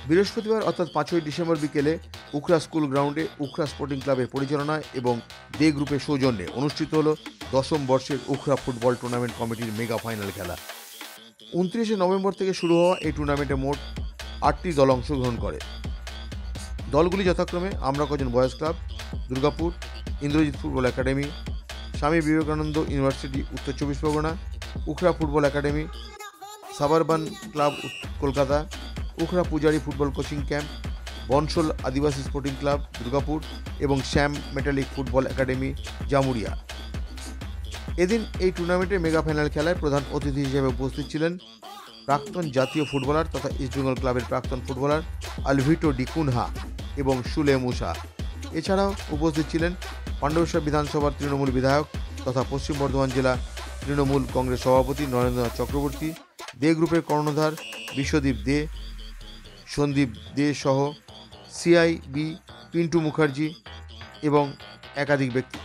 বৃহস্পতিবার অর্থাৎ 5ই ডিসেম্বর বিকেলে উখরা স্কুল গ্রাউন্ডে উখরা স্পোর্টিং ক্লাবের পরিচালনায় এবং দে গ্রুপের সৌজন্যে অনুষ্ঠিত হল 10ম বর্ষের উখরা ফুটবল টুর্নামেন্ট কমিটির মেগা ফাইনাল খেলা। 29শে নভেম্বর থেকে শুরু হওয়া এই টুর্নামেন্টে মোট 8টি দল অংশগ্রহণ করে। দলগুলি যথাক্রমে আমরাকজন boys club, Durgapur, Indrajit football academy, Swami Vivekananda university উত্তর 24 Parganas, Ukhra football academy, suburban club Kolkata, Ukhra Pujari football coaching camp, Banshol Adivasi sporting club Durgapur এবং Shyam metallic football academy Jamuria. এদিন এই টুর্নামেন্টের মেগা ফাইনাল খেলায় প্রধান অতিথি হিসেবে উপস্থিত ছিলেন প্রাক্তন জাতীয় ফুটবলার তথা ইস্টবেঙ্গল ক্লাবের প্রাক্তন ফুটবলার আলভিটো ডিকুনহা এবং সুলে মুসা। এছাড়াও উপস্থিত ছিলেন পাণ্ডবেশ্বর বিধানসভার তৃণমূল বিধায়ক তথা পশ্চিম বর্ধমান জেলা তৃণমূল কংগ্রেস সভাপতি নরেন্দ্রনাথ চক্রবর্তী, দে গ্রুপের কর্ণধার বিশ্বদীপ দে, সন্দীপ দে সহ সিআইবি পিন্টু মুখার্জি এবং একাধিক ব্যক্তি।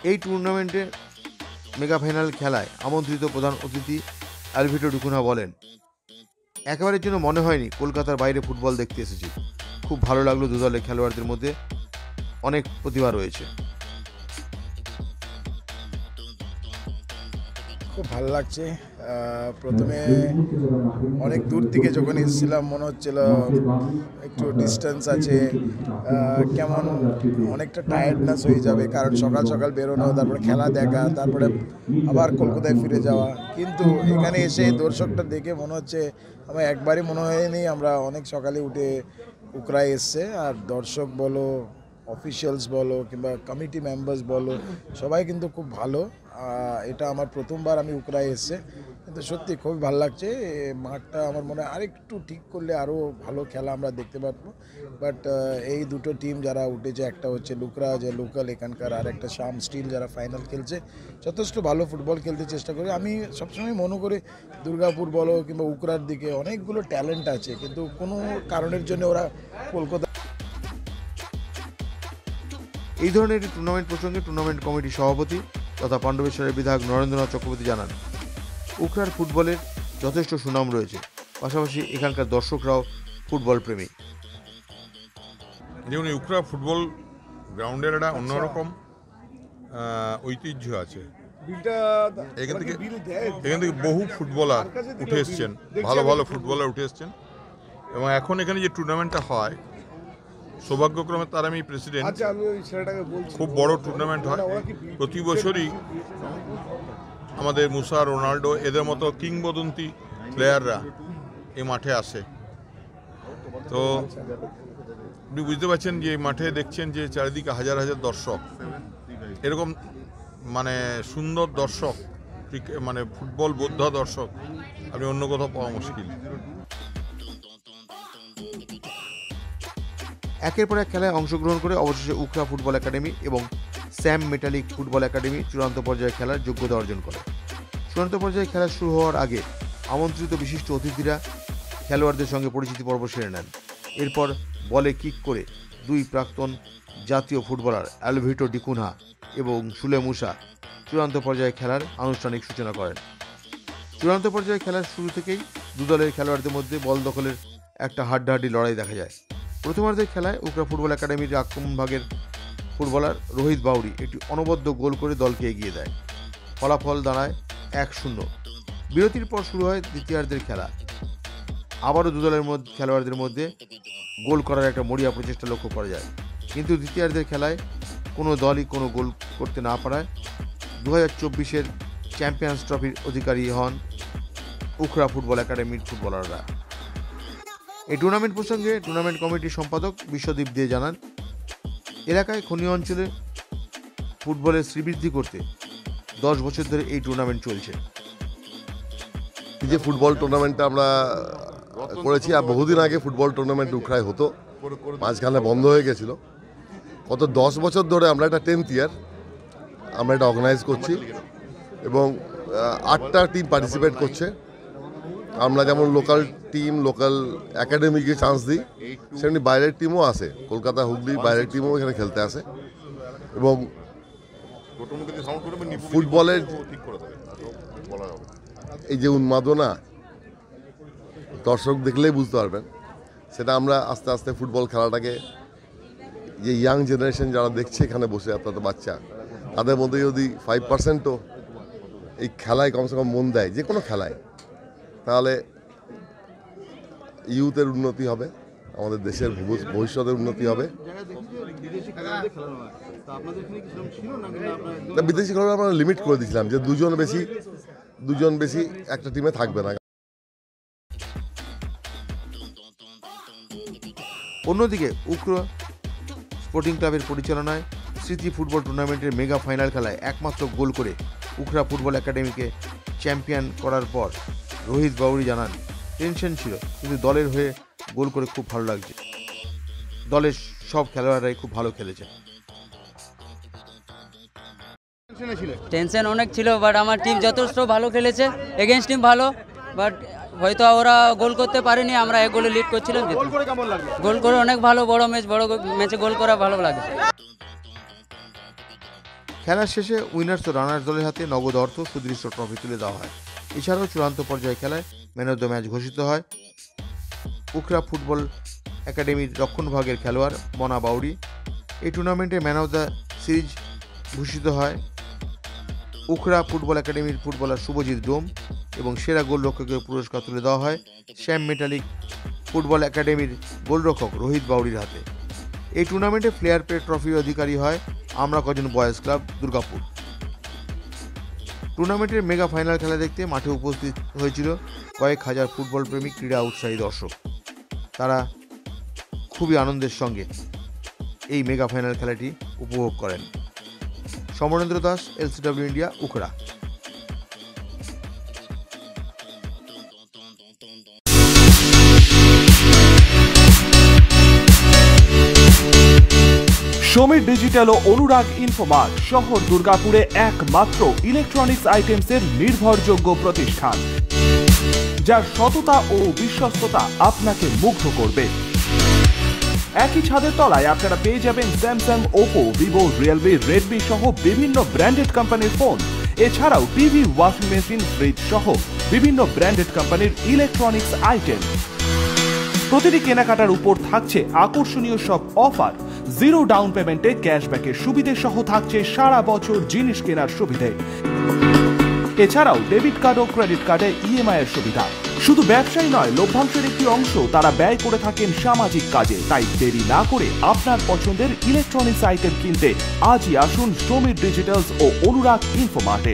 এই টুর্নামেন্টে মেগা ফাইনাল খেলায় আমন্ত্রিত প্রধান অতিথি আলভিটো ডিকুনহা বলেন, একেবারের জন্য মনে হয়নি কলকাতার বাইরে ফুটবল দেখতে এসেছি। খুব ভালো লাগলো, দু দলের খেলোয়াড়দের মধ্যে অনেক প্রতিভা রয়েছে। খুব ভালো লাগছে। প্রথমে অনেক দূর থেকে যখন এসেছিলাম মনে হচ্ছিল একটু ডিস্টেন্স আছে, কেমন অনেকটা টায়ার্ডনেস হয়ে যাবে, কারণ সকাল সকাল বেরোনো, তারপরে খেলা দেখা, তারপরে আবার কলকাতায় ফিরে যাওয়া। কিন্তু এখানে এসে দর্শকটা দেখে মনে হচ্ছে আমার একবারই মনে হয়নি আমরা অনেক সকালে উঠে উখরায় এসছে। আর দর্শক বলো, অফিসিয়ালস বলো কিংবা কমিটি মেম্বার্স বলো, সবাই কিন্তু খুব ভালো। এটা আমার প্রথমবার আমি উখরায় এসছে, কিন্তু সত্যি খুবই ভালো লাগছে। মাঠটা আমার মনে হয় আরেকটু ঠিক করলে আরও ভালো খেলা আমরা দেখতে পারবো। বাট এই দুটো টিম যারা উঠেছে, একটা হচ্ছে লুকরা যে লোকাল এখানকার, আর একটা শাম স্টিল যারা ফাইনাল খেলছে, যথেষ্ট ভালো ফুটবল খেলতে চেষ্টা করে। আমি সবসময় মনে করি দুর্গাপুর বলো কিংবা উখরার দিকে অনেকগুলো ট্যালেন্ট আছে, কিন্তু কোনো কারণের জন্য ওরা কলকাতা। এই ধরনের একটি টুর্নামেন্ট প্রসঙ্গে টুর্নামেন্ট কমিটির সভাপতি তথা পাণ্ডবেশ্বরের বিধায়ক নরেন্দ্রনাথ চক্রবর্তী জানান, উখরার ফুটবলের যথেষ্ট সুনাম রয়েছে, পাশাপাশি এখানকার দর্শকরাও ফুটবল প্রেমী। যেমন উখরা ফুটবল গ্রাউন্ডের একটা অন্যরকম ঐতিহ্য আছে। এখান থেকে বহু ফুটবলার উঠে এসছেন, ভালো ভালো ফুটবলার উঠে এসছেন, এবং এখন এখানে যে টুর্নামেন্টটা হয়, সৌভাগ্যক্রমে তার আমি প্রেসিডেন্ট। খুব বড় টুর্নামেন্ট হয় প্রতি বছরই। আমাদের মুসা, রোনাল্ডো এদের মতো কিংবদন্তি প্লেয়াররা এই মাঠে আসে। তো আপনি বুঝতে পারছেন যে এই মাঠে দেখছেন যে চারিদিকে হাজার হাজার দর্শক। এরকম মানে সুন্দর দর্শক, মানে ফুটবল বোদ্ধা দর্শক আপনি অন্য কোথাও পাওয়া মুশকিল। একের পর এক খেলায় অংশগ্রহণ করে অবশেষে উখরা ফুটবল একাডেমি এবং স্যাম মেটালিক ফুটবল একাডেমি চূড়ান্ত পর্যায়ে খেলার যোগ্যতা অর্জন করে। চূড়ান্ত পর্যায়ে খেলা শুরু হওয়ার আগে আমন্ত্রিত বিশিষ্ট অতিথিরা খেলোয়াড়দের সঙ্গে পরিচিতি পর্ব সেরে নেন। এরপর বলে কিক করে দুই প্রাক্তন জাতীয় ফুটবলার আলভিটো ডিকুনহা এবং সুলে মুসা চূড়ান্ত পর্যায়ে খেলার আনুষ্ঠানিক সূচনা করেন। চূড়ান্ত পর্যায়ে খেলার শুরু থেকেই দু দলের খেলোয়াড়দের মধ্যে বল দখলের একটা হাড্ডাহাড্ডি লড়াই দেখা যায়। প্রথমার্ধের খেলায় উখরা ফুটবল একাডেমির আক্রমণ ভাগের ফুটবলার রোহিত বাউরি একটি অনবদ্য গোল করে দলকে এগিয়ে দেয়। ফলাফল দাঁড়ায় 1-0। বিরতির পর শুরু হয় দ্বিতীয়ার্ধের খেলা। আবারও দু দলের খেলোয়াড়দের মধ্যে গোল করার একটা মরিয়া প্রচেষ্টা লক্ষ্য করা যায়, কিন্তু দ্বিতীয়ার্ধের খেলায় কোনো দলই কোনো গোল করতে না পারায় 2024-এর চ্যাম্পিয়ন্স ট্রফির অধিকারী হন উখরা ফুটবল একাডেমির ফুটবলাররা। এই টুর্নামেন্ট প্রসঙ্গে টুর্নামেন্ট কমিটির সম্পাদক বিশ্বদীপ দে জানান, এলাকায় খনি অঞ্চলে ফুটবলের শ্রীবৃদ্ধি করতে 10 বছর ধরে এই টুর্নামেন্ট চলছে। যে ফুটবল টুর্নামেন্টটা আমরা করেছি, আর বহুদিন আগে ফুটবল টুর্নামেন্ট উখরায় হতো, মাঝখানে বন্ধ হয়ে গেছিল। গত 10 বছর ধরে আমরা একটা 10th ইয়ার আমরা এটা অর্গানাইজ করছি, এবং 8টা টিম পার্টিসিপেট করছে। আমরা যেমন লোকাল টিম, লোকাল একাডেমিকে চান্স দিই, সেমনি বাইরের টিমও আসে, কলকাতা হুগলি বাইরের টিমও এখানে খেলতে আসে। এবং ফুটবলের এই যে উন্মাদনা দর্শক দেখলেই বুঝতে পারবেন, সেটা আমরা আস্তে আস্তে ফুটবল খেলাটাকে যে ইয়াং জেনারেশন যারা দেখছে এখানে বসে এত বাচ্চা, তাদের মধ্যে যদি 5%ও এই খেলায় কমসে কম মন দেয়, যে কোনো খেলায়, তাহলে ইউথের উন্নতি হবে, আমাদের দেশের ভবিষ্যতের উন্নতি হবে। বিদেশি খেলোয়াড় আমরা লিমিট করে দিয়েছিলাম যে দুজন বেশি একটা টিমে থাকবে না। অন্যদিকে উখরা স্পোর্টিং ক্লাবের পরিচালনায় স্মৃতি ফুটবল টুর্নামেন্টের মেগা ফাইনাল খেলায় একমাত্র গোল করে উখরা ফুটবল একাডেমিকে চ্যাম্পিয়ন করার পর রোহিত বাউরি জানান, টেনশন ছিল কিন্তু দলের হয়ে গোল করে খুব ভালো লাগছে, দলের সব খেলোয়াড়রাই খুব ভালো খেলেছে। টেনশন অনেক ছিল, বাট আমার টিম যথেষ্ট ভালো খেলেছে, এগেইনস্ট টিম ভালো, বাট হয়তো ওরা গোল করতে পারেনি, আমরা এক গোলে লিড করছিলাম। গোল করে অনেক ভালো, বড় ম্যাচে গোল করা ভালো লাগে। খেলার শেষে উইনার্স ও রানার্স দলের হাতে নগদ অর্থ সুদৃশ্য ট্রফি তুলে দেওয়া হয়। এছাড়াও চূড়ান্ত পর্যায়ে খেলায় ম্যান অফ দ্য ম্যাচ ঘোষিত হয় উখরা ফুটবল একাডেমির রক্ষণভাগের খেলোয়াড় মনা বাউরি। এই টুর্নামেন্টে ম্যান অফ দ্য সিরিজ ভূষিত হয় উখরা ফুটবল একাডেমির ফুটবলার শুভজিৎ ডোম এবং সেরা গোলরক্ষকের পুরস্কার তুলে দেওয়া হয় শ্যাম মেটালিক ফুটবল একাডেমির গোলরক্ষক রোহিত বাউরির হাতে। এই টুর্নামেন্টে প্লেয়ার পে ট্রফির অধিকারী হয় আমরা কজন বয়েজ ক্লাব দুর্গাপুর। টুর্নামেন্টের মেগা ফাইনাল খেলা দেখতে মাঠে উপস্থিত হয়েছিল কয়েক হাজার ফুটবল প্রেমিক ক্রীড়া উৎসাহী দর্শক। তারা খুবই আনন্দের সঙ্গে এই মেগা ফাইনাল খেলাটি উপভোগ করেন। Samarendra Das, LCW India, Ukhra. Samir digital ও অনুরাগ ইনফোমার্ট শহর দুর্গাপুরে একমাত্র ইলেকট্রনিক্স আইটেমসের নির্ভরযোগ্য প্রতিষ্ঠান, যার সততা ও বিশ্বস্ততা আপনাকে মুগ্ধ করবে। একই ছাদের তলায় আপনারা পেয়ে যাবেন Samsung, Oppo, Vivo, Realme, Redmi সহ বিভিন্ন ব্র্যান্ডেড কোম্পানির ফোন, এছাড়াও টিভি, ওয়াশিং মেশিন, ফ্রিজ সহ বিভিন্ন ব্র্যান্ডেড কোম্পানির ইলেকট্রনিক্স আইটেম। প্রতিটি কেনাকাটার উপর থাকছে আকর্ষণীয় সব অফার, জিরো ডাউন পেমেন্টে ক্যাশব্যাকের সুবিধে সহ থাকছে সারা বছর জিনিস কেনার সুবিধে। এছাড়াও ডেবিট কার্ড ও ক্রেডিট কার্ডে EMI এর সুবিধা। শুধু ব্যবসায়ী নয়, লভ্যাংশের একটি অংশ তারা ব্যয় করে থাকেন সামাজিক কাজে। তাই দেরি না করে আপনার পছন্দের ইলেকট্রনিক্স আইটেম কিনতে আজই আসুন সমীর ডিজিটালস ও অনুরাগ ইনফোমার্টে।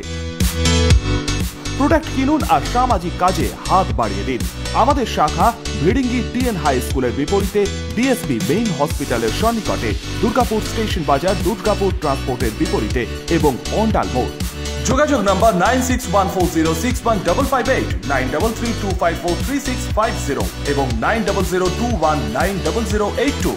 প্রোডাক্ট কিনুন আর সামাজিক কাজে হাত বাড়িয়ে দিন। আমাদের শাখা ভিড়িঙ্গি TN হাই স্কুলের বিপরীতে, DSB মেইন হসপিটালের সন্নিকটে, দুর্গাপুর স্টেশন বাজার, দুর্গাপুর ট্রান্সপোর্টের বিপরীতে এবং অন্ডাল মোড়। যোগাযোগ নাম্বার 9614061558, 9332543650 এবং 9002190082।